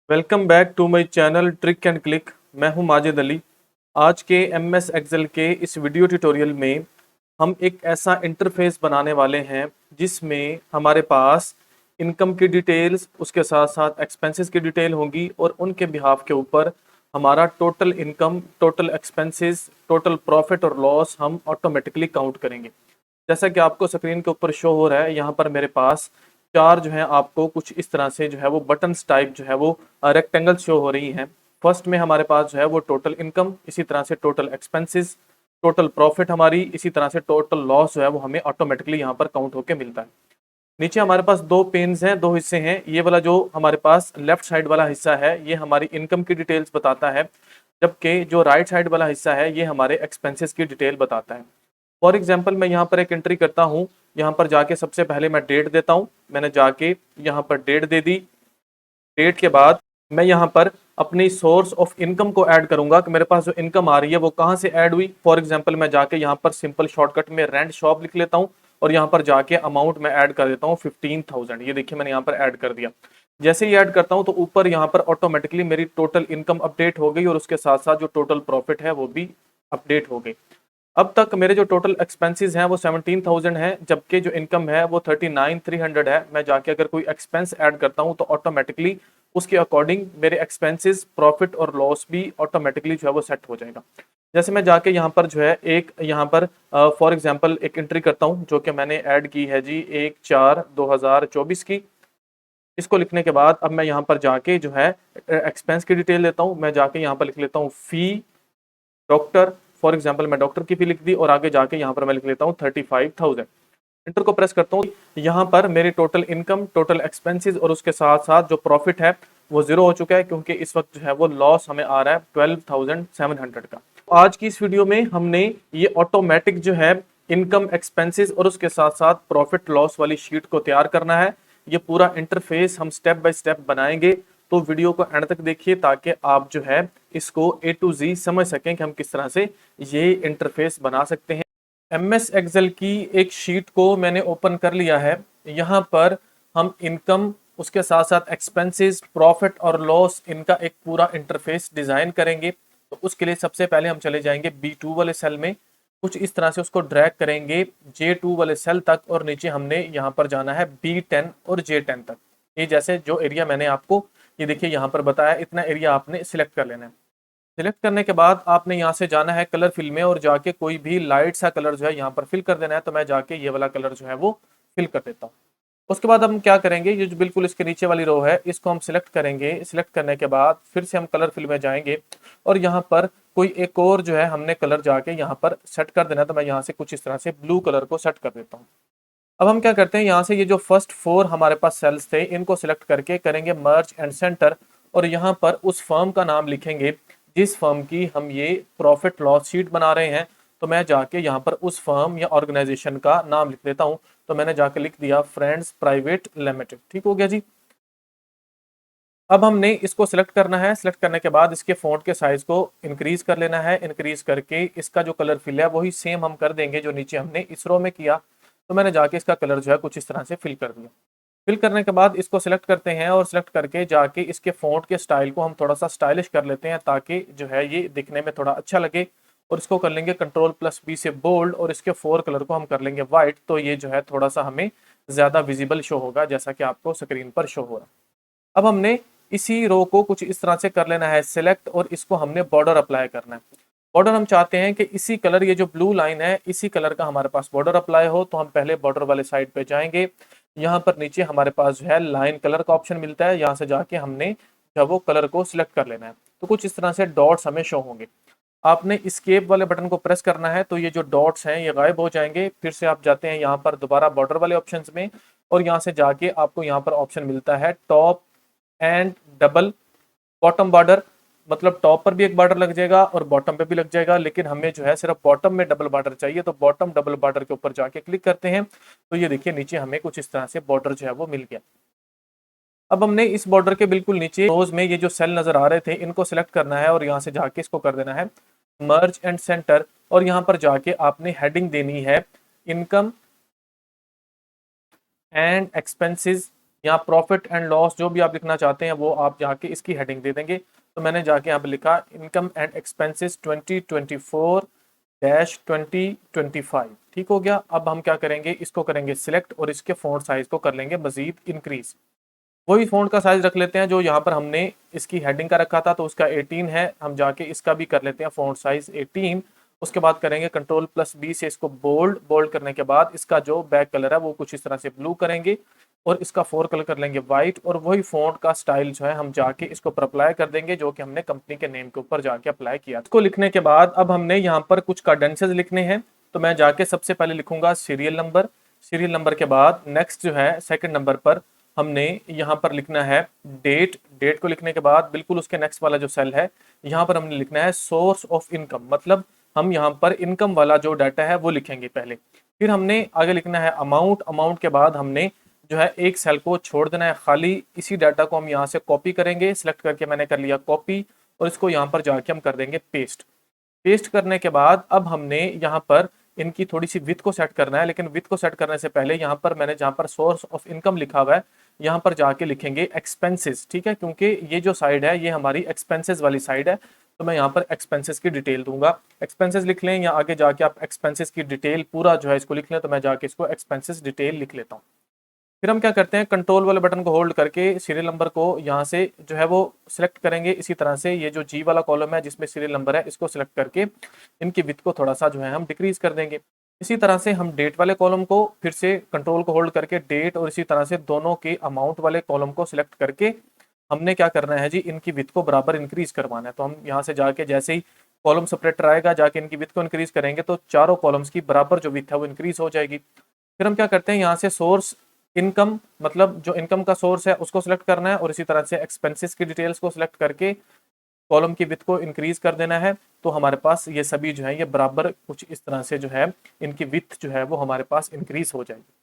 Welcome back to my channel trick and click. मैं हूं माजिद अली। आज के एमएस एक्सेल के इस वीडियो ट्यूटोरियल में हम एक ऐसा इंटरफेस बनाने वाले हैं जिसमें हमारे पास इनकम की डिटेल्स, उसके साथ साथ एक्सपेंसेस की डिटेल होगी और उनके बिहाफ के ऊपर हमारा total income, total expenses, total profit और लॉस हम ऑटोमेटिकली काउंट करेंगे। जैसा कि आपको स्क्रीन के ऊपर शो हो रहा है, यहाँ पर मेरे पास चार जो है आपको कुछ इस तरह से जो है वो बटन्स टाइप जो है वो रेक्टेंगल शो हो रही हैं। फर्स्ट में हमारे पास जो है वो टोटल इनकम, इसी तरह से टोटल एक्सपेंसेस, टोटल प्रॉफिट हमारी, इसी तरह से टोटल लॉस जो है वो हमें ऑटोमेटिकली यहाँ पर काउंट होकर मिलता है। नीचे हमारे पास दो पेन्स हैं, दो हिस्से हैं। ये वाला जो हमारे पास लेफ्ट साइड वाला हिस्सा है ये हमारी इनकम की डिटेल्स बताता है, जबकि जो राइट साइड वाला हिस्सा है ये हमारे एक्सपेंसेस की डिटेल बताता है। फॉर एग्जाम्पल मैं यहाँ पर एक एंट्री करता हूँ। यहाँ पर जाके सबसे पहले मैं डेट देता हूँ। मैंने जाके यहाँ पर डेट दे दी। डेट के बाद मैं यहाँ पर अपनी सोर्स ऑफ इनकम को ऐड करूंगा कि मेरे पास जो इनकम आ रही है वो कहाँ से ऐड हुई। फॉर एग्जांपल मैं जाके यहाँ पर सिंपल शॉर्टकट में रेंट शॉप लिख लेता हूँ और यहाँ पर जाके अमाउंट में ऐड कर देता हूँ 15,000। ये देखिए मैंने यहाँ पर ऐड कर दिया। जैसे ही ऐड करता हूँ तो ऊपर यहाँ पर ऑटोमेटिकली मेरी टोटल इनकम अपडेट हो गई और उसके साथ साथ जो टोटल प्रॉफिट है वो भी अपडेट हो गई। अब तक मेरे जो टोटल एक्सपेंसेस हैं वो 17,000 है, जबकि जो इनकम है वो 39,300 है। मैं जाके अगर कोई एक्सपेंस ऐड करता हूँ तो ऑटोमेटिकली उसके अकॉर्डिंग मेरे एक्सपेंसेस, प्रॉफिट और लॉस भी ऑटोमेटिकली जो है वो सेट हो जाएगा। जैसे मैं जाके यहाँ पर जो है एक यहाँ पर फॉर एग्जांपल एक एंट्री करता हूँ जो कि मैंने ऐड की है जी 1/4/2024 की। इसको लिखने के बाद अब मैं यहाँ पर जाके जो है एक्सपेंस की डिटेल लेता हूँ। मैं जाके यहाँ पर लिख लेता हूँ फी डॉक्टर। फॉर एग्जाम्पल मैं डॉक्टर की फी लिख दी और आगे जाके यहाँ पर मैं लिख लेता हूँ 35,000। इंटर को प्रेस करता हूँ। यहाँ पर मेरी टोटल इनकम, टोटल एक्सपेंसेस और उसके साथ साथ जो प्रॉफिट है वो जीरो हो चुका है, क्योंकि इस वक्त जो है वो लॉस हमें आ रहा है 12,700 का। आज की इस वीडियो में हमने ये ऑटोमेटिक जो है इनकम, एक्सपेंसेस और उसके साथ साथ प्रॉफिट लॉस वाली शीट को तैयार करना है। ये पूरा इंटरफेस हम स्टेप बाय स्टेप बनाएंगे, तो वीडियो को एंड तक देखिए ताकि आप जो है इसको ए टू जी समझ सकें कि हम किस तरह से ये इंटरफेस बना सकते हैं। एमएस एक्सेल की एक शीट को मैंने ओपन कर लिया है। यहाँ पर हम इनकम, उसके साथ साथ एक्सपेंसेस, प्रॉफिट और लॉस, इनका एक पूरा इंटरफेस डिजाइन करेंगे। तो उसके लिए सबसे पहले हम चले जाएंगे B2 वाले सेल में, कुछ इस तरह से उसको ड्रैग करेंगे J2 वाले सेल तक और नीचे हमने यहाँ पर जाना है B10 और J10 तक। ये जैसे जो एरिया मैंने आपको ये देखिए यहाँ पर बताया, इतना एरिया आपने सिलेक्ट कर लेना है। सिलेक्ट करने के बाद आपने यहाँ से जाना है कलर फिल में और जाके कोई भी लाइट सा कलर जो है यहाँ पर फिल कर देना है। तो मैं जाके ये वाला कलर जो है वो फिल कर देता हूँ। उसके बाद हम क्या करेंगे, ये जो बिल्कुल इसके नीचे वाली रो है इसको हम सिलेक्ट करेंगे। सिलेक्ट करने के बाद फिर से हम कलर फिल में जाएंगे और यहाँ पर कोई एक और जो है हमने कलर जाके यहाँ पर सेट कर देना है। तो मैं यहाँ से कुछ इस तरह से ब्लू कलर को सेट कर देता हूँ। अब हम क्या करते हैं, यहाँ से ये जो फर्स्ट 4 हमारे पास सेल्स थे इनको सिलेक्ट करके करेंगे मर्ज एंड सेंटर और यहाँ पर उस फर्म का नाम लिखेंगे जिस फर्म की हम ये प्रॉफिट लॉस शीट बना रहे हैं। तो मैं जाके यहाँ पर उस फर्म या ऑर्गेनाइजेशन का नाम लिख देता हूँ। तो मैंने जाके लिख दिया फ्रेंड्स प्राइवेट लिमिटेड। ठीक हो गया जी। अब हमने इसको सिलेक्ट करना है। सिलेक्ट करने के बाद इसके फॉन्ट के साइज को इंक्रीज कर लेना है। इंक्रीज करके इसका जो कलर फिल है वही सेम हम कर देंगे जो नीचे हमने इस रो में किया। तो मैंने जाके इसका कलर जो है कुछ इस तरह से फिल कर दिया। फिल करने के बाद इसको सिलेक्ट करते हैं और सिलेक्ट करके जाके इसके फॉन्ट के स्टाइल को हम थोड़ा सा स्टाइलिश कर लेते हैं ताकि जो है ये दिखने में थोड़ा अच्छा लगे। और इसको कर लेंगे Ctrl+B से बोल्ड और इसके 4 कलर को हम कर लेंगे व्हाइट। तो ये जो है थोड़ा सा हमें ज्यादा विजिबल शो होगा जैसा कि आपको स्क्रीन पर शो हो रहा है। अब हमने इसी रो को कुछ इस तरह से कर लेना है सिलेक्ट और इसको हमने बॉर्डर अप्लाई करना है। बॉर्डर हम चाहते हैं कि इसी कलर, ये जो ब्लू लाइन है इसी कलर का हमारे पास बॉर्डर अप्लाई हो। तो हम पहले बॉर्डर वाले साइड पे जाएंगे। यहाँ पर नीचे हमारे पास जो है लाइन कलर का ऑप्शन मिलता है। यहाँ से जाके हमने जो है वो कलर को सिलेक्ट कर लेना है। तो कुछ इस तरह से डॉट्स हमें शो होंगे। आपने स्केप वाले बटन को प्रेस करना है तो ये जो डॉट्स हैं ये गायब हो जाएंगे। फिर से आप जाते हैं यहाँ पर दोबारा बॉर्डर वाले ऑप्शंस में और यहाँ से जाके आपको यहाँ पर ऑप्शन मिलता है top and double bottom border. मतलब टॉप पर भी एक बॉर्डर लग जाएगा और बॉटम पे भी लग जाएगा, लेकिन हमें जो है सिर्फ बॉटम में डबल बॉर्डर चाहिए। तो बॉटम डबल बॉर्डर के ऊपर जाके क्लिक करते हैं तो ये देखिए नीचे हमें कुछ इस तरह से बॉर्डर जो है वो मिल गया। अब हमने इस बॉर्डर के बिल्कुल नीचे रोज में ये जो सेल नजर आ रहे थे इनको सिलेक्ट करना है और यहाँ से जाके इसको कर देना है मर्ज एंड सेंटर और यहाँ पर जाके आपने हेडिंग देनी है इनकम एंड एक्सपेंसेस यहाँ प्रॉफिट एंड लॉस जो भी आप लिखना चाहते हैं वो आप जाके इसकी हेडिंग दे देंगे। तो मैंने जाके यहाँ पे लिखा इनकम एंड एक्सपेंसेस 2024-2025। ठीक हो गया। अब हम क्या करेंगे, इसको करेंगे सिलेक्ट और इसके फॉन्ट साइज को कर लेंगे मजीद इंक्रीज। वही फॉन्ट का साइज रख लेते हैं जो यहाँ पर हमने इसकी हेडिंग का रखा था, तो उसका 18 है। हम जाके इसका भी कर लेते हैं फॉन्ट साइज 18। उसके बाद करेंगे कंट्रोल+B से इसको बोल्ड। बोल्ड करने के बाद इसका जो बैक कलर है वो कुछ इस तरह से ब्लू करेंगे और इसका फोर कलर कर लेंगे व्हाइट। और वही फॉन्ट का स्टाइल जो है हम जाके इसको पर अप्लाई कर देंगे जो कि हमने कंपनी के नेम के ऊपर जाके अप्लाई किया। इसको लिखने के बाद अब हमने यहाँ पर कुछ कैडेंसेस लिखने हैं। तो मैं जाके सबसे पहले लिखूंगा सीरियल नंबर। सीरियल नंबर के बाद नेक्स्ट जो है सेकंड नंबर पर हमने यहाँ पर लिखना है डेट। डेट को लिखने के बाद बिल्कुल उसके नेक्स्ट वाला जो सेल है यहाँ पर हमने लिखना है सोर्स ऑफ इनकम, मतलब हम यहाँ पर इनकम वाला जो डाटा है वो लिखेंगे पहले। फिर हमने आगे लिखना है अमाउंट। अमाउंट के बाद हमने जो है एक सेल को छोड़ देना है खाली। इसी डाटा को हम यहाँ से कॉपी करेंगे। सिलेक्ट करके मैंने कर लिया कॉपी और इसको यहाँ पर जाके हम कर देंगे पेस्ट। पेस्ट करने के बाद अब हमने यहाँ पर इनकी थोड़ी सी विथ को सेट करना है, लेकिन विथ को सेट करने से पहले यहाँ पर मैंने जहाँ पर सोर्स ऑफ इनकम लिखा हुआ है यहाँ पर जाके लिखेंगे एक्सपेंसेस। ठीक है, क्योंकि ये जो साइड है ये हमारी एक्सपेंसेस वाली साइड है, तो मैं यहाँ पर एक्सपेंसेस की डिटेल दूंगा। एक्सपेंसेस लिख लें या आगे जाके आप एक्सपेंसेस की डिटेल पूरा जो है इसको लिख लें, तो मैं जाके इसको एक्सपेंसेस डिटेल लिख लेता हूँ। फिर हम क्या करते हैं, कंट्रोल वाले बटन को होल्ड करके सीरियल नंबर को यहाँ से जो है वो सिलेक्ट करेंगे। इसी तरह से ये जो जी वाला कॉलम है जिसमें सीरियल नंबर है इसको सिलेक्ट करके इनकी विड्थ को थोड़ा सा जो है हम डिक्रीज कर देंगे। इसी तरह से हम डेट वाले कॉलम को फिर से कंट्रोल को होल्ड करके डेट और इसी तरह से दोनों के अमाउंट वाले कॉलम को सिलेक्ट करके हमने क्या करना है जी, इनकी विड्थ को बराबर इंक्रीज करवाना है। तो हम यहाँ से जाके जैसे ही कॉलम सेपरेटर आएगा जाके इनकी विड्थ को इंक्रीज करेंगे तो चारों कॉलम्स की बराबर जो विड्थ है वो इंक्रीज हो जाएगी। फिर हम क्या करते हैं, यहाँ से सोर्स इनकम, मतलब जो इनकम का सोर्स है उसको सिलेक्ट करना है और इसी तरह से एक्सपेंसेस की डिटेल्स को सिलेक्ट करके कॉलम की विड्थ को इंक्रीज कर देना है। तो हमारे पास ये सभी जो है ये बराबर कुछ इस तरह से जो है इनकी विड्थ जो है वो हमारे पास इंक्रीज हो जाएगी।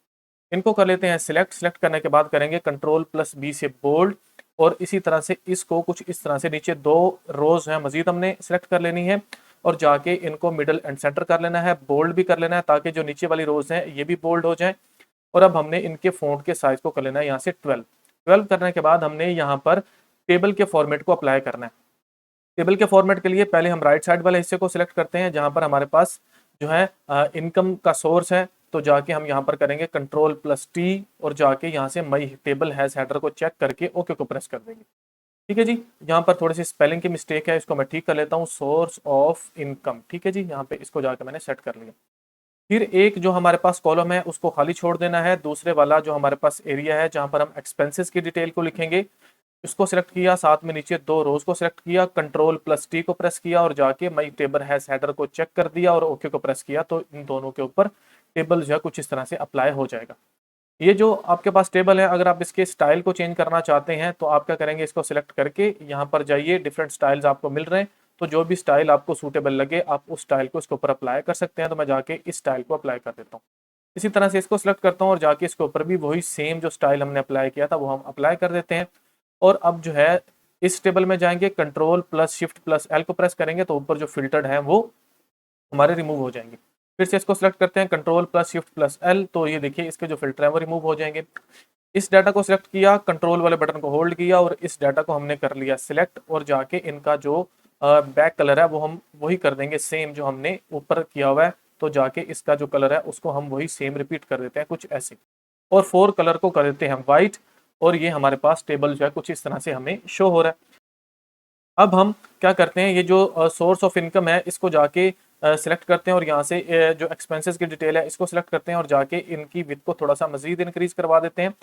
इनको कर लेते हैं सिलेक्ट। सिलेक्ट करने के बाद करेंगे कंट्रोल+B से बोल्ड और इसी तरह से इसको कुछ इस तरह से नीचे दो रोज है मजीद हमने सिलेक्ट कर लेनी है और जाके इनको मिडल एंड सेंटर कर लेना है, बोल्ड भी कर लेना है ताकि जो नीचे वाली रोज है ये भी बोल्ड हो जाए। और अब हमने इनके फॉन्ट के साइज को कर लेना है यहाँ से 12 करने के बाद हमने यहाँ पर टेबल के फॉर्मेट को अप्लाई करना है। टेबल के फॉर्मेट के लिए पहले हम राइट साइड वाले हिस्से को सिलेक्ट करते हैं जहाँ पर हमारे पास जो है इनकम का सोर्स है। तो जाके हम यहाँ पर करेंगे कंट्रोल+T और जाके यहाँ से माई टेबल हैज हेडर को चेक करके ओके को प्रेस कर देंगे। ठीक है जी, यहाँ पर थोड़ी सी स्पेलिंग की मिस्टेक है, इसको मैं ठीक कर लेता हूँ, सोर्स ऑफ इनकम। ठीक है जी, यहाँ पे इसको जाके मैंने सेट कर लिया। फिर एक जो हमारे पास कॉलम है उसको खाली छोड़ देना है। दूसरे वाला जो हमारे पास एरिया है जहां पर हम एक्सपेंसेस की डिटेल को लिखेंगे उसको सिलेक्ट किया, साथ में नीचे दो रोज को सिलेक्ट किया, कंट्रोल+T को प्रेस किया और जाके माई टेबल हैज हेडर को चेक कर दिया और ओके को प्रेस किया। तो इन दोनों के ऊपर टेबल जो है कुछ इस तरह से अप्लाई हो जाएगा। ये जो आपके पास टेबल है, अगर आप इसके स्टाइल को चेंज करना चाहते हैं तो आप क्या करेंगे, इसको सिलेक्ट करके यहाँ पर जाइए, डिफरेंट स्टाइल्स आपको मिल रहे हैं। तो जो भी स्टाइल आपको सूटेबल लगे आप उस स्टाइल को इसके ऊपर अप्लाई कर सकते हैं। तो मैं जाके इस स्टाइल को अप्लाई कर देता हूँ। इसी तरह से इसको सिलेक्ट करता हूँ और जाके इसके ऊपर भी वही सेम जो स्टाइल हमने अप्लाई किया था वो हम अप्लाई कर देते हैं। और अब जो है इस टेबल में जाएंगे, कंट्रोल+Shift+L को प्रेस करेंगे तो ऊपर जो फिल्टर है वो हमारे रिमूव हो जाएंगे। फिर से इसको सिलेक्ट करते हैं कंट्रोल+Shift+L, तो ये देखिए इसके जो फिल्टर है वो रिमूव हो जाएंगे। इस डाटा को सिलेक्ट किया, कंट्रोल वाले बटन को होल्ड किया और इस डाटा को हमने कर लिया सिलेक्ट और जाके इनका जो बैक कलर है वो हम वही कर देंगे सेम जो हमने ऊपर किया हुआ है। तो जाके इसका जो कलर है उसको हम वही सेम रिपीट कर देते हैं कुछ ऐसे, और फोर कलर को कर देते हैं हम वाइट। और ये हमारे पास टेबल जो है कुछ इस तरह से हमें शो हो रहा है। अब हम क्या करते हैं, ये जो सोर्स ऑफ इनकम है इसको जाके सिलेक्ट करते हैं और यहाँ से जो एक्सपेंसेस की डिटेल है इसको सिलेक्ट करते हैं और जाके इनकी विड्थ को थोड़ा सा मजीद इंक्रीज करवा देते हैं।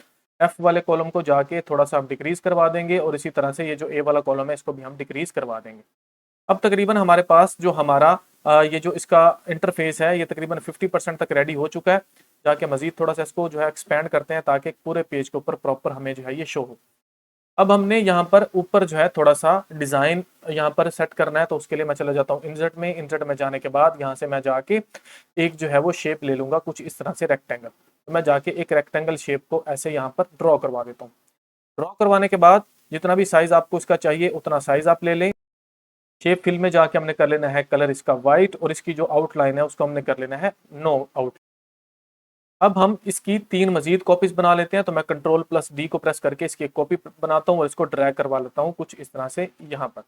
एफ वाले कॉलम को जाके थोड़ा सा हम डिक्रीज करवा देंगे और इसी तरह से ये जो ए वाला कॉलम है इसको भी हम डिक्रीज करवा देंगे। अब तकरीबन हमारे पास जो हमारा ये जो इसका इंटरफेस है ये तकरीबन 50% तक रेडी हो चुका है। जाके मजीद थोड़ा सा इसको जो है एक्सपेंड करते हैं ताकि पूरे पेज के ऊपर प्रॉपर हमें जो है ये शो हो। अब हमने यहाँ पर ऊपर जो है थोड़ा सा डिज़ाइन यहाँ पर सेट करना है, तो उसके लिए मैं चला जाता हूँ इंसर्ट में। इंसर्ट में जाने के बाद यहाँ से मैं जाके एक जो है वो शेप ले लूँगा कुछ इस तरह से रेक्टेंगल। तो मैं जाके एक रेक्टेंगल शेप को ऐसे यहाँ पर ड्रॉ करवा देता हूँ। ड्रॉ करवाने के बाद जितना भी साइज़ आपको इसका चाहिए उतना साइज़ आप ले लें। शेप फिल में जाके हमने कर लेना है कलर इसका वाइट और इसकी जो आउटलाइन है उसको हमने कर लेना है नो आउट। अब हम इसकी 3 मजीद कॉपीज बना लेते हैं। तो मैं कंट्रोल प्लस डी को प्रेस करके इसकी एक कॉपी बनाता हूँ और इसको ड्रैग करवा लेता हूँ कुछ इस तरह से यहाँ पर।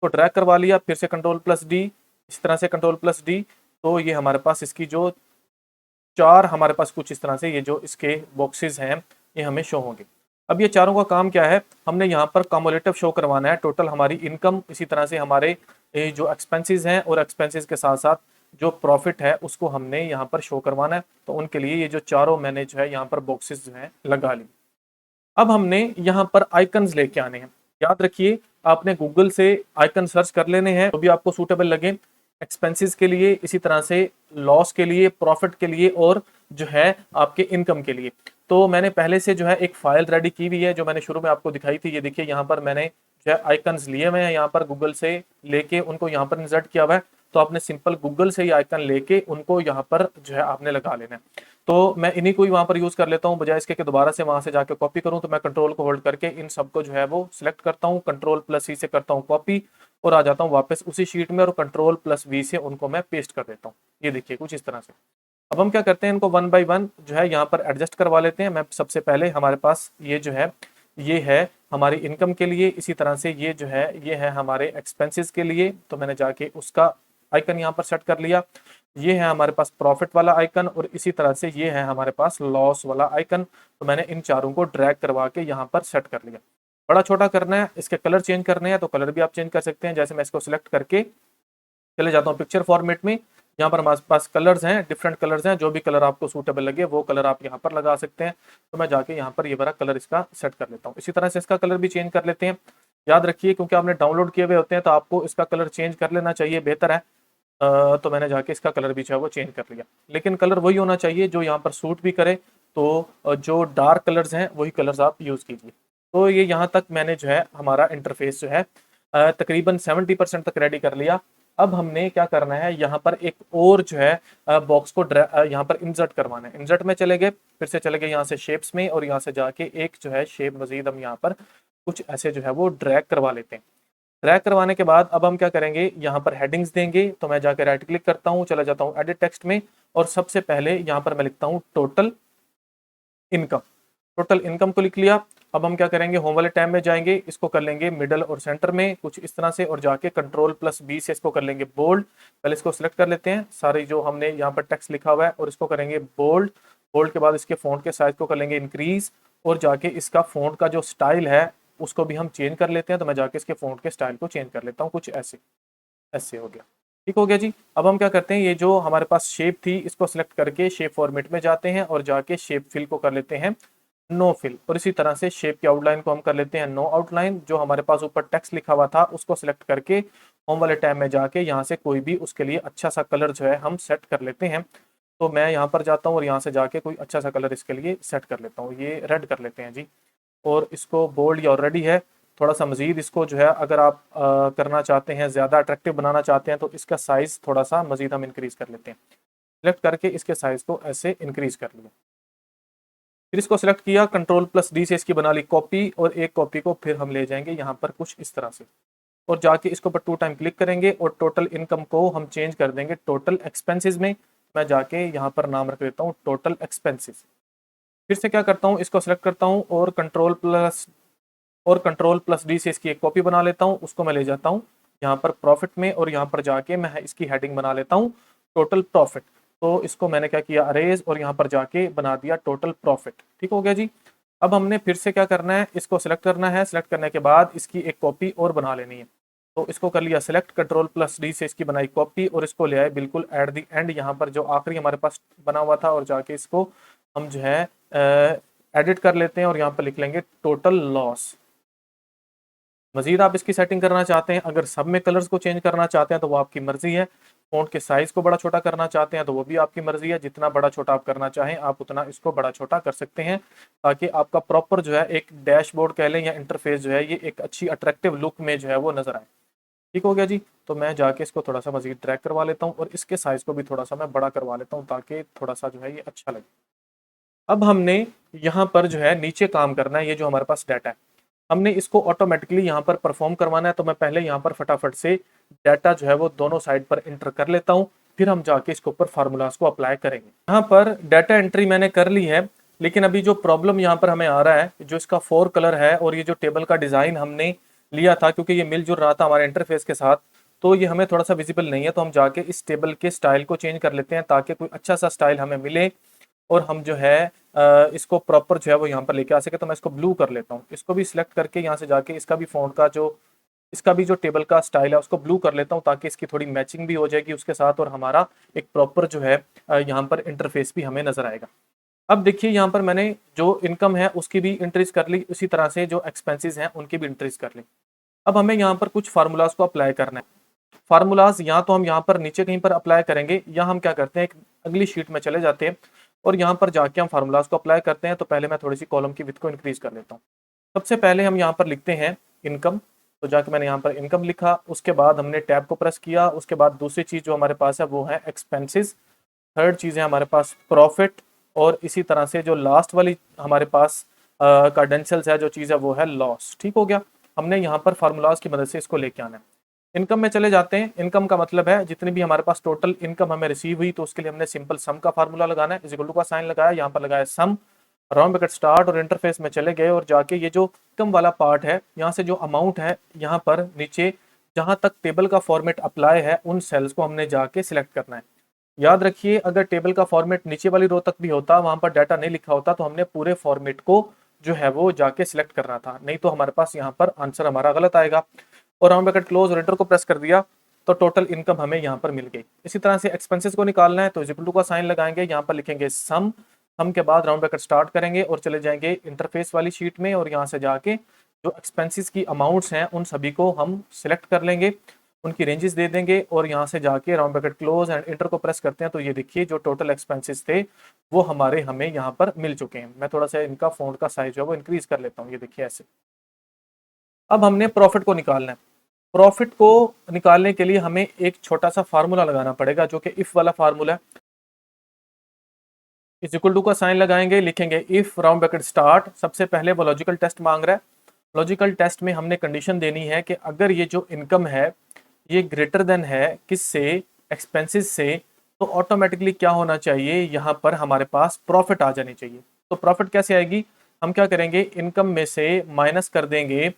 तो ड्रैग करवा लिया, फिर से कंट्रोल प्लस डी, इस तरह से कंट्रोल प्लस डी। तो ये हमारे पास इसकी जो 4 हमारे पास कुछ इस तरह से ये जो इसके बॉक्सेस हैं ये हमें शो होंगे। अब ये चारों का काम क्या है, हमने यहाँ पर कम्युलेटिव शो करवाना है टोटल हमारी इनकम, इसी तरह से हमारे ये जो एक्सपेंसेस हैं और एक्सपेंसेस के साथ साथ जो प्रॉफिट है उसको हमने यहाँ पर शो करवाना है। तो उनके लिए ये जो चारों मैंने जो है यहाँ पर बॉक्सेस जो है लगा ली। अब हमने यहाँ पर आइकन्स लेके आने हैं। याद रखिए आपने गूगल से आइकन सर्च कर लेने हैं जो भी आपको सूटेबल लगे, एक्सपेंसेस के लिए, इसी तरह से लॉस के लिए, प्रॉफिट के लिए और जो है आपके इनकम के लिए। तो मैंने पहले से जो है एक फाइल रेडी की हुई है जो मैंने शुरू में आपको दिखाई थी। ये देखिए यहाँ पर मैंने जो है आइकन्स लिए हुए हैं, यहाँ पर गूगल से लेके उनको यहाँ पर इंसर्ट किया हुआ है। तो आपने सिंपल गूगल से ही आइकन लेके उनको यहाँ पर जो है आपने लगा लेना है। तो मैं इन्हीं को ही वहां पर यूज कर लेता हूँ, बजाय इसके कि दोबारा से वहां से जाके कॉपी करूँ। तो मैं कंट्रोल को होल्ड करके इन सबको जो है वो सिलेक्ट करता हूँ, कंट्रोल प्लस सी से करता हूँ कॉपी और आ जाता हूँ वापस उसी शीट में और कंट्रोल प्लस वी से उनको मैं पेस्ट कर देता हूँ। ये देखिए कुछ इस तरह से। अब हम क्या करते हैं, इनको वन बाय वन जो है यहाँ पर एडजस्ट करवा लेते हैं। मैं सबसे पहले हमारे पास ये जो है ये है हमारी इनकम के लिए, इसी तरह से ये जो है ये है हमारे एक्सपेंसेस के लिए। तो मैंने जाके उसका आइकन यहाँ पर सेट कर लिया। ये है हमारे पास प्रॉफिट वाला आइकन और इसी तरह से ये है हमारे पास लॉस वाला आइकन। तो मैंने इन चारों को ड्रैग करवा के यहाँ पर सेट कर लिया। बड़ा छोटा करना है, इसके कलर चेंज करने हैं तो कलर भी आप चेंज कर सकते हैं। जैसे मैं इसको सिलेक्ट करके चले जाता हूँ पिक्चर फॉर्मेट में, यहाँ पर हमारे पास कलर्स हैं, डिफरेंट कलर्स हैं। जो भी कलर आपको सूटेबल लगे वो कलर आप यहाँ पर लगा सकते हैं। तो मैं जाके यहाँ पर ये वाला कलर इसका सेट कर लेता हूँ। इसी तरह से इसका कलर भी चेंज कर लेते हैं। याद रखिए क्योंकि आपने डाउनलोड किए हुए होते हैं तो आपको इसका कलर चेंज कर लेना चाहिए, बेहतर है। तो मैंने जाके इसका कलर भी जो है वो चेंज कर लिया, लेकिन कलर वही होना चाहिए जो यहाँ पर सूट भी करे। तो जो डार्क कलर्स हैं वही कलर्स आप यूज़ कीजिए। तो ये यहाँ तक मैंने जो है हमारा इंटरफेस जो है तकरीबन 70% तक रेडी कर लिया। अब हमने क्या करना है, यहाँ पर एक और जो है बॉक्स को यहाँ पर इंसर्ट करवाना है। इंसर्ट में चले गए, फिर से चले गए यहाँ से शेप्स में और यहाँ से जाके एक जो है शेप मजीद हम यहाँ पर कुछ ऐसे जो है वो ड्रैग करवा लेते हैं। ड्रैग करवाने के बाद अब हम क्या करेंगे, यहाँ पर हेडिंग्स देंगे। तो मैं जाकर राइट क्लिक करता हूँ, चला जाता हूँ एडिट टेक्स्ट में और सबसे पहले यहाँ पर मैं लिखता हूँ टोटल इनकम। टोटल इनकम को लिख लिया। अब हम क्या करेंगे, होम वाले टैब में जाएंगे, इसको कर लेंगे मिडल और सेंटर में कुछ इस तरह से और जाके कंट्रोल प्लस बी से इसको कर लेंगे बोल्ड। पहले इसको सिलेक्ट कर लेते हैं सारी जो हमने यहाँ पर टेक्स्ट लिखा हुआ है और इसको करेंगे बोल्ड। बोल्ड के बाद इसके फ़ॉन्ट के साइज को कर लेंगे इंक्रीज और जाके इसका फ़ॉन्ट का जो स्टाइल है उसको भी हम चेंज कर लेते हैं। तो मैं जाके इसके फ़ॉन्ट के स्टाइल को चेंज कर लेता हूँ कुछ ऐसे। ऐसे हो गया, ठीक हो गया जी। अब हम क्या करते हैं, ये जो हमारे पास शेप थी इसको सिलेक्ट करके शेप फॉर्मेट में जाते हैं और जाके शेप फिल को कर लेते हैं नो फिल और इसी तरह से शेप की आउटलाइन को हम कर लेते हैं नो आउटलाइन। जो हमारे पास ऊपर टेक्स्ट लिखा हुआ था उसको सिलेक्ट करके होम वाले टैब में जाके यहाँ से कोई भी उसके लिए अच्छा सा कलर जो है हम सेट कर लेते हैं। तो मैं यहाँ पर जाता हूँ और यहाँ से जाके कोई अच्छा सा कलर इसके लिए सेट कर लेता हूँ। ये रेड कर लेते हैं जी और इसको बोल्ड या ऑलरेडी है, थोड़ा सा मजीद इसको जो है अगर आप करना चाहते हैं, ज़्यादा अट्रैक्टिव बनाना चाहते हैं तो इसका साइज़ थोड़ा सा मजीद हम इंक्रीज़ कर लेते हैं। सेलेक्ट करके इसके साइज़ को ऐसे इंक्रीज़ कर लिया। फिर इसको सिलेक्ट किया, कंट्रोल प्लस डी से इसकी बना ली कॉपी और एक कॉपी को फिर हम ले जाएंगे यहाँ पर कुछ इस तरह से और जाके इसके ऊपर 2 टाइम क्लिक करेंगे और टोटल इनकम को हम चेंज कर देंगे टोटल एक्सपेंसेस में। मैं जाके यहाँ पर नाम रख देता हूँ टोटल एक्सपेंसेस। फिर से क्या करता हूँ, इसको सिलेक्ट करता हूँ और कंट्रोल प्लस डी से इसकी एक कॉपी बना लेता हूँ। उसको मैं ले जाता हूँ यहाँ पर प्रॉफिट में और यहाँ पर जाके मैं इसकी हेडिंग बना लेता हूँ टोटल प्रॉफिट। तो इसको मैंने क्या किया, अरेज और यहाँ पर जाके बना दिया टोटल प्रॉफिट। ठीक हो गया जी। अब हमने फिर से क्या करना है, इसको सिलेक्ट करना है। सिलेक्ट करने के बाद इसकी एक कॉपी और बना लेनी है। तो इसको कर लिया सिलेक्ट, कंट्रोल प्लस डी से इसकी बनाई कॉपी और इसको ले आए बिल्कुल एट दी एंड यहाँ पर जो आखिरी हमारे पास बना हुआ था और जाके इसको हम जो है एडिट कर लेते हैं और यहाँ पर लिख लेंगे टोटल लॉस। मजीद आप इसकी सेटिंग करना चाहते हैं, अगर सब में कलर्स को चेंज करना चाहते हैं तो वो आपकी मर्जी है। फ़ॉन्ट के साइज़ को बड़ा छोटा करना चाहते हैं तो वो भी आपकी मर्जी है। जितना बड़ा छोटा आप करना चाहें आप उतना इसको बड़ा छोटा कर सकते हैं ताकि आपका प्रॉपर जो है एक डैशबोर्ड कह लें या इंटरफेस जो है ये एक अच्छी अट्रैक्टिव लुक में जो है वो नज़र आए। ठीक हो गया जी। तो मैं जाके इसको थोड़ा सा मजीद ट्रैक करवा लेता हूँ और इसके साइज़ को भी थोड़ा सा मैं बड़ा करवा लेता हूँ ताकि थोड़ा सा जो है ये अच्छा लगे। अब हमने यहाँ पर जो है नीचे काम करना है, ये जो हमारे पास डाटा है हमने इसको ऑटोमेटिकली यहाँ पर परफॉर्म करवाना है। तो मैं पहले यहाँ पर फटाफट से डाटा जो है वो दोनों साइड पर इंटर कर लेता हूँ फिर हम जाके इसके ऊपर फार्मूलाज को अप्लाई करेंगे। यहाँ पर डाटा एंट्री मैंने कर ली है, लेकिन अभी जो प्रॉब्लम यहाँ पर हमें आ रहा है, जो इसका 4 कलर है और ये जो टेबल का डिज़ाइन हमने लिया था, क्योंकि ये मिलजुल रहा था हमारे इंटरफेस के साथ, तो ये हमें थोड़ा सा विजिबल नहीं है। तो हम जाके इस टेबल के स्टाइल को चेंज कर लेते हैं ताकि कोई अच्छा सा स्टाइल हमें मिले और हम जो है इसको प्रॉपर जो है वो यहाँ पर लेके आ सके। तो मैं इसको ब्लू कर लेता हूँ, इसको भी सिलेक्ट करके यहाँ से जाके इसका भी जो टेबल का स्टाइल है उसको ब्लू कर लेता हूँ, ताकि इसकी थोड़ी मैचिंग भी हो जाएगी उसके साथ और हमारा एक प्रॉपर जो है यहाँ पर इंटरफेस भी हमें नजर आएगा। अब देखिए यहाँ पर मैंने जो इनकम है उसकी भी इंट्रीज कर ली, उसी तरह से जो एक्सपेंसेस हैं उनकी भी इंट्रीज कर ली। अब हमें यहाँ पर कुछ फार्मूलाज को अप्लाई करना है। फार्मूलाज या तो हम यहाँ पर नीचे कहीं पर अप्लाई करेंगे, या हम क्या करते हैं एक अगली शीट में चले जाते हैं और यहाँ पर जाके हम फार्मूलाज को अप्लाई करते हैं। तो पहले मैं थोड़ी सी कॉलम की विड्थ को इंक्रीज कर लेता हूँ। सबसे पहले हम यहाँ पर लिखते हैं इनकम, तो जाके मैंने यहाँ पर इनकम लिखा, उसके बाद हमने टैब को प्रेस किया, उसके बाद दूसरी चीज़ जो हमारे पास है वो है एक्सपेंसेस, थर्ड चीज़ है हमारे पास प्रॉफिट, और इसी तरह से जो लास्ट वाली हमारे पास कार्डेंशियल्स है जो चीज़ है वो है लॉस। ठीक हो गया। हमने यहाँ पर फार्मूलाज की मदद से इसको लेके आना है। इनकम में चले जाते हैं। इनकम का मतलब है जितनी भी हमारे पास टोटल इनकम हमें रिसीव हुई, तो उसके लिए हमने सिंपल सम का फार्मूला लगाना है, इज इक्वल टू का साइन लगाया, यहाँ पर लगाया सम, राउंड ब्रैकेट स्टार्ट और इंटरफेस में चले गए और जाके ये जो इनकम वाला पार्ट है यहाँ से जो अमाउंट है यहाँ पर नीचे जहाँ तक टेबल का फॉर्मेट अप्लाई है उन सेल्स को हमने जाके सिलेक्ट करना है। याद रखिए अगर टेबल का फॉर्मेट नीचे वाली रो तक भी होता, वहां पर डाटा नहीं लिखा होता, तो हमने पूरे फॉर्मेट को जो है वो जाके सिलेक्ट करना था, नहीं तो हमारे पास यहाँ पर आंसर हमारा गलत आएगा। और राउंड ब्रैकेट क्लोज और एंटर को प्रेस कर दिया तो टोटल इनकम हमें यहाँ पर मिल गई। इसी तरह से एक्सपेंसेस को निकालना है तो इक्वल टू का साइन लगाएंगे, यहाँ पर लिखेंगे सम, सम के बाद राउंड ब्रैकेट स्टार्ट करेंगे और चले जाएंगे इंटरफेस वाली शीट में और यहाँ से जाके जो एक्सपेंसेस की अमाउंट्स हैं उन सभी को हम सिलेक्ट कर लेंगे, उनकी रेंजेस दे देंगे और यहाँ से जाके round bracket close and inter को प्रेस करते हैं तो ये देखिए जो टोटल एक्सपेंसेस थे वो हमें यहाँ पर मिल चुके हैं। मैं थोड़ा सा इनका फॉन्ट का साइज जो है वो इंक्रीज कर लेता हूँ, ये देखिए ऐसे। अब हमने प्रॉफिट को निकालना है। प्रॉफिट को निकालने के लिए हमें एक छोटा सा फार्मूला लगाना पड़ेगा जो कि इफ वाला फार्मूला है। इज इक्वल टू का साइन लगाएंगे, लिखेंगे इफ राउंड ब्रैकेट स्टार्ट, सबसे पहले वो लॉजिकल टेस्ट मांग रहा है। लॉजिकल टेस्ट में हमने कंडीशन देनी है कि अगर ये जो इनकम है ये ग्रेटर देन है किससे, एक्सपेंसेस से, तो ऑटोमेटिकली क्या होना चाहिए, यहाँ पर हमारे पास प्रॉफिट आ जानी चाहिए। तो प्रॉफिट कैसे आएगी, हम क्या करेंगे इनकम में से माइनस कर देंगे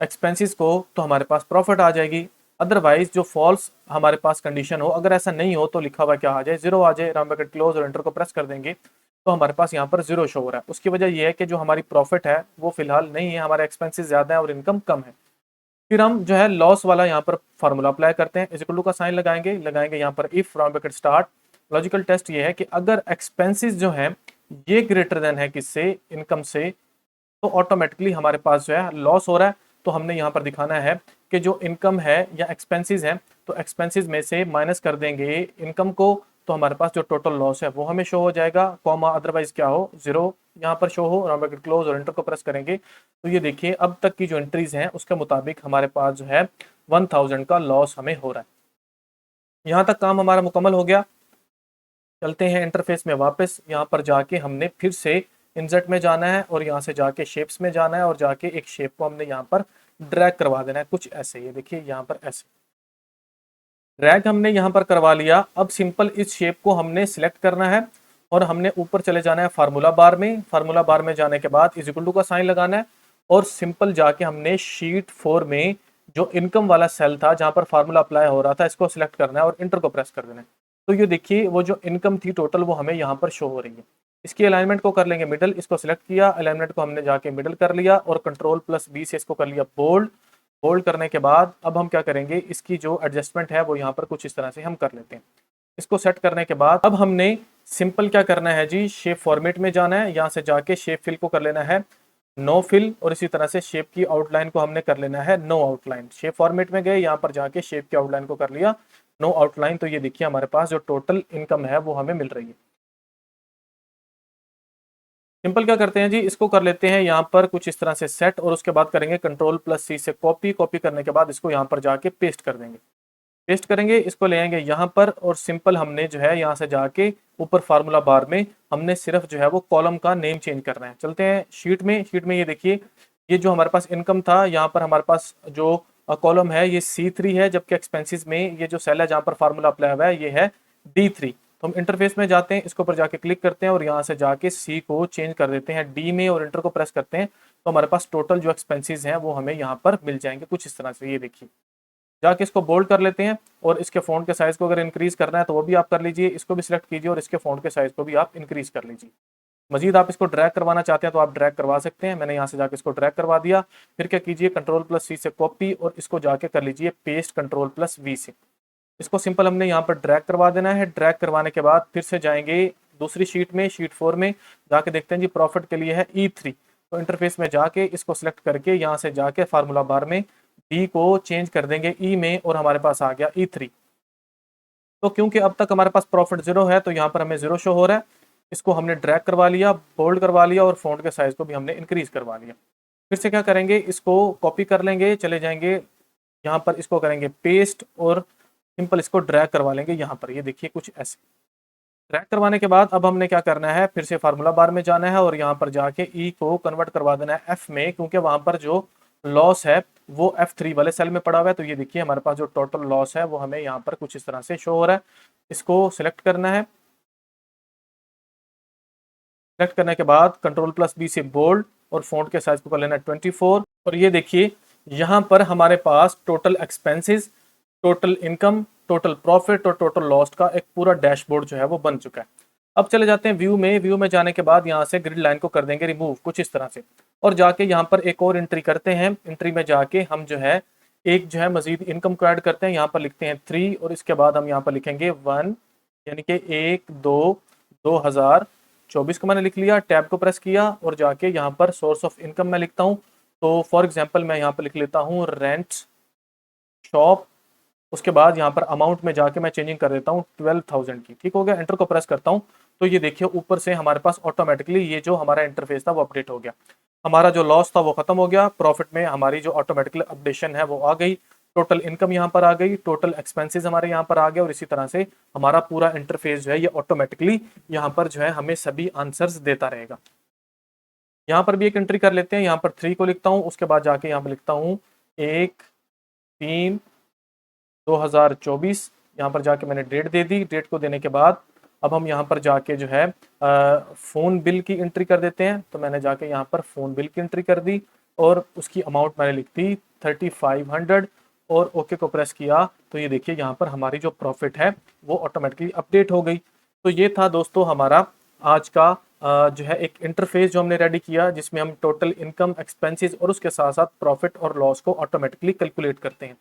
एक्सपेंसेस को तो हमारे पास प्रॉफिट आ जाएगी। अदरवाइज जो फॉल्स हमारे पास कंडीशन हो, अगर ऐसा नहीं हो तो लिखा हुआ क्या आ जाए, जीरो आ जाए। राउंड ब्रैकेट क्लोज और एंटर को प्रेस कर देंगे तो हमारे पास यहाँ पर जीरो शो हो रहा है। उसकी वजह यह है कि जो हमारी प्रॉफिट है वो फिलहाल नहीं है, हमारे एक्सपेंसेस ज्यादा है और इनकम कम है। फिर हम जो है लॉस वाला यहाँ पर फार्मूला अप्लाई करते हैं, इज इक्वल टू का साइन लगाएंगे यहाँ पर if round bracket start. Logical test ये है कि अगर एक्सपेंसेस जो है ये ग्रेटर देन है किससे, इनकम से, तो ऑटोमेटिकली हमारे पास जो है लॉस हो रहा है। तो हमने यहाँ पर दिखाना है कि जो इनकम है या एक्सपेंसेस है तो एक्सपेंसेस में से माइनस कर देंगे इनकम को, तो हमारे पास जो टोटल लॉस है वो हमें शो हो जाएगा, कॉमा अदरवाइज क्या हो, जीरो यहाँ पर शो हो। राउंड ब्रैकेट क्लोज और एंटर को प्रेस करेंगे तो ये देखिए अब तक की जो एंट्रीज हैं उसके मुताबिक हमारे पास जो है 1000 का लॉस हमें हो रहा है। यहाँ तक काम हमारा मुकम्मल हो गया। चलते हैं इंटरफेस में वापस, यहाँ पर जाके हमने फिर से इंसर्ट में जाना है और यहाँ से जाके शेप्स में जाना है और जाके एक शेप को हमने यहाँ पर ड्रैग करवा देना है, कुछ ऐसे। ये देखिए यहाँ पर ऐसे ड्रैग हमने यहाँ पर करवा लिया। अब सिंपल इस शेप को हमने सिलेक्ट करना है और हमने ऊपर चले जाना है फार्मूला बार में। फार्मूला बार में जाने के बाद इज इक्वल टू का साइन लगाना है और सिंपल जाके हमने शीट 4 में जो इनकम वाला सेल था जहाँ पर फार्मूला अप्लाई हो रहा था इसको सिलेक्ट करना है और इंटर को प्रेस कर देना है। तो ये देखिए वो जो इनकम थी टोटल वो हमें यहाँ पर शो हो रही है। इसकी अलाइनमेंट को कर लेंगे मिडल, इसको सिलेक्ट किया, अलाइनमेंट को हमने जाके मिडल कर लिया और कंट्रोल प्लस बी से इसको कर लिया बोल्ड। होल्ड करने के बाद अब हम क्या करेंगे, इसकी जो एडजस्टमेंट है वो यहाँ पर कुछ इस तरह से हम कर लेते हैं। इसको सेट करने के बाद अब हमने सिंपल क्या करना है जी, शेप फॉर्मेट में जाना है, यहाँ से जाके शेप फिल को कर लेना है नो फिल और इसी तरह से शेप की आउटलाइन को हमने कर लेना है नो आउटलाइन। शेप फॉर्मेट में गए, यहाँ पर जाके शेप की आउटलाइन को कर लिया नो आउटलाइन। तो ये देखिए हमारे पास जो टोटल इनकम है वो हमें मिल रही है। सिंपल क्या करते हैं जी, इसको कर लेते हैं यहाँ पर कुछ इस तरह से सेट और उसके बाद करेंगे कंट्रोल प्लस सी से कॉपी। कॉपी करने के बाद इसको यहाँ पर जाके पेस्ट कर देंगे। पेस्ट करेंगे, इसको ले आएंगे यहाँ पर और सिंपल हमने जो है यहाँ से जाके ऊपर फार्मूला बार में हमने सिर्फ जो है वो कॉलम का नेम चेंज करना है। चलते हैं शीट में। शीट में ये देखिए ये जो हमारे पास इनकम था यहाँ पर हमारे पास जो कॉलम है ये C3 है, जबकि एक्सपेंसेस में ये जो सेल है जहाँ पर फार्मूला अप्लाई हुआ है ये है D3। तो हम इंटरफेस में जाते हैं, इसके ऊपर जाके क्लिक करते हैं और यहाँ से जाके सी को चेंज कर देते हैं डी में और इंटर को प्रेस करते हैं, तो हमारे पास टोटल जो एक्सपेंसेस हैं वो हमें यहाँ पर मिल जाएंगे कुछ इस तरह से। ये देखिए, जाके इसको बोल्ड कर लेते हैं और इसके फ़ॉन्ट के साइज़ को अगर इंक्रीज़ करना है तो वो भी आप कर लीजिए, इसको भी सिलेक्ट कीजिए और इसके फ़ॉन्ट के साइज़ को भी आप इंक्रीज़ कर लीजिए। मजीद आप इसको ड्रैग करवाना चाहते हैं तो आप ड्रैग करवा सकते हैं। मैंने यहाँ से जाके इसको ड्रैग करवा दिया। फिर क्या कीजिए, Ctrl+C से कॉपी और इसको जाके कर लीजिए पेस्ट Ctrl+V से। इसको सिंपल हमने यहाँ पर ड्रैग करवा देना है। ड्रैग करवाने के बाद फिर से जाएंगे दूसरी शीट में, शीट 4 में जाके देखते हैं जी प्रॉफिट के लिए है E3। तो इंटरफेस में जाके इसको सिलेक्ट करके यहाँ से जाके फार्मूला बार में डी को चेंज कर देंगे ई में और हमारे पास आ गया E3। तो क्योंकि अब तक हमारे पास प्रॉफिट 0 है तो यहाँ पर हमें 0 शो हो रहा है। इसको हमने ड्रैग करवा लिया, बोल्ड करवा लिया और फॉन्ट के साइज को भी हमने इंक्रीज करवा लिया। फिर से क्या करेंगे, इसको कॉपी कर लेंगे, चले जाएंगे यहाँ पर, इसको करेंगे पेस्ट और सिंपल इसको ड्रैग करवा लेंगे यहाँ पर। ये देखिए कुछ ऐसे ड्रैग करवाने के बाद अब हमने क्या करना है, फिर से फार्मूला बार में जाना है और यहाँ पर जाके ई को कन्वर्ट करवा देना है एफ में, क्योंकि वहां पर जो लॉस है वो F3 वाले सेल में पड़ा हुआ है। तो ये देखिए हमारे पास जो टोटल लॉस है वो हमें यहाँ पर कुछ इस तरह से शो हो रहा है। इसको सिलेक्ट करना है, सेलेक्ट करने के बाद Ctrl+B से बोल्ड और फॉन्ट के साइज को कर लेना है 24। और ये देखिए यहाँ पर हमारे पास total expenses, total income, total profit और टोटल लॉस का एक पूरा डैशबोर्ड जो है वो बन चुका है। अब चले जाते हैं व्यू में। व्यू में जाने के बाद यहाँ से ग्रिड लाइन को कर देंगे रिमूव कुछ इस तरह से और जाके यहाँ पर एक और एंट्री करते हैं। एंट्री में जाके हम जो है एक जो है मजीद इनकम को ऐड करते हैं। यहाँ पर लिखते हैं 3 और इसके बाद हम यहाँ पर लिखेंगे 1, यानी कि 1 2 2024 को मैंने लिख लिया। टैब को प्रेस किया और जाके यहाँ पर सोर्स ऑफ इनकम मैं लिखता हूँ। तो फॉर एग्जाम्पल मैं यहाँ पर लिख लेता हूँ रेंट शॉप। उसके बाद यहाँ पर अमाउंट में जाके मैं चेंजिंग कर देता हूँ 12,000 की। ठीक हो गया, एंटर को प्रेस करता हूँ तो ये देखिए ऊपर से हमारे पास ऑटोमेटिकली ये जो हमारा इंटरफेस था वो अपडेट हो गया। हमारा जो लॉस था वो खत्म हो गया, प्रॉफिट में हमारी जो ऑटोमेटिकली अपडेशन है वो आ गई, टोटल इनकम यहाँ पर आ गई, टोटल एक्सपेंसेस हमारे यहाँ पर आ गए और इसी तरह से हमारा पूरा इंटरफेस जो है ये ऑटोमेटिकली यहाँ पर जो है हमें सभी आंसर्स देता रहेगा। यहाँ पर भी एक एंट्री कर लेते हैं, यहाँ पर 3 को लिखता हूँ, उसके बाद जाके यहाँ पर लिखता हूँ 1/3/2024। यहाँ पर जाके मैंने डेट दे दी। डेट को देने के बाद अब हम यहाँ पर जाके जो है फ़ोन बिल की एंट्री कर देते हैं। तो मैंने जाके यहाँ पर फ़ोन बिल की एंट्री कर दी और उसकी अमाउंट मैंने लिख दी 3500 और ओके को प्रेस किया। तो ये देखिए यहाँ पर हमारी जो प्रॉफिट है वो ऑटोमेटिकली अपडेट हो गई। तो ये था दोस्तों हमारा आज का जो है एक इंटरफेस जो हमने रेडी किया, जिसमें हम टोटल इनकम, एक्सपेंसेस और उसके साथ साथ प्रॉफिट और लॉस को ऑटोमेटिकली कैलकुलेट करते हैं।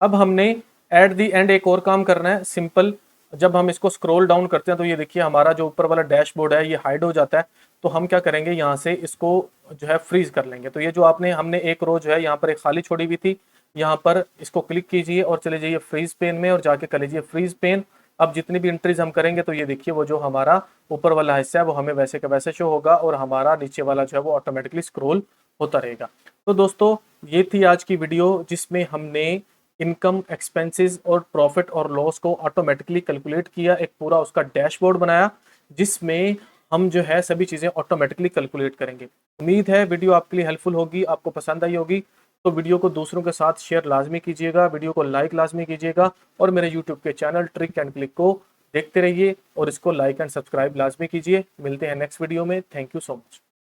अब हमने एट दी एंड एक और काम करना है सिंपल। जब हम इसको स्क्रॉल डाउन करते हैं तो ये देखिए हमारा जो ऊपर वाला डैशबोर्ड है ये हाइड हो जाता है। तो हम क्या करेंगे, यहाँ से इसको जो है फ्रीज कर लेंगे। तो ये जो हमने एक रो जो है यहाँ पर एक खाली छोड़ी हुई थी, यहाँ पर इसको क्लिक कीजिए और चले जाइए फ्रीज पेन में और जाके कर लीजिए फ्रीज पेन। अब जितनी भी एंट्रीज हम करेंगे तो ये देखिए वो जो हमारा ऊपर वाला हिस्सा है वो हमें वैसे का वैसे शो होगा और हमारा नीचे वाला जो है वो ऑटोमेटिकली स्क्रॉल होता रहेगा। तो दोस्तों ये थी आज की वीडियो, जिसमें हमने इनकम, एक्सपेंसेस और प्रॉफिट और लॉस को ऑटोमेटिकली कैलकुलेट किया, एक पूरा उसका डैशबोर्ड बनाया जिसमें हम जो है सभी चीज़ें ऑटोमेटिकली कैलकुलेट करेंगे। उम्मीद है वीडियो आपके लिए हेल्पफुल होगी, आपको पसंद आई होगी। तो वीडियो को दूसरों के साथ शेयर लाजमी कीजिएगा, वीडियो को लाइक लाजमी कीजिएगा और मेरे यूट्यूब के चैनल ट्रिक एंड क्लिक को देखते रहिए और इसको लाइक एंड सब्सक्राइब लाजमी कीजिए। मिलते हैं नेक्स्ट वीडियो में। Thank you so much.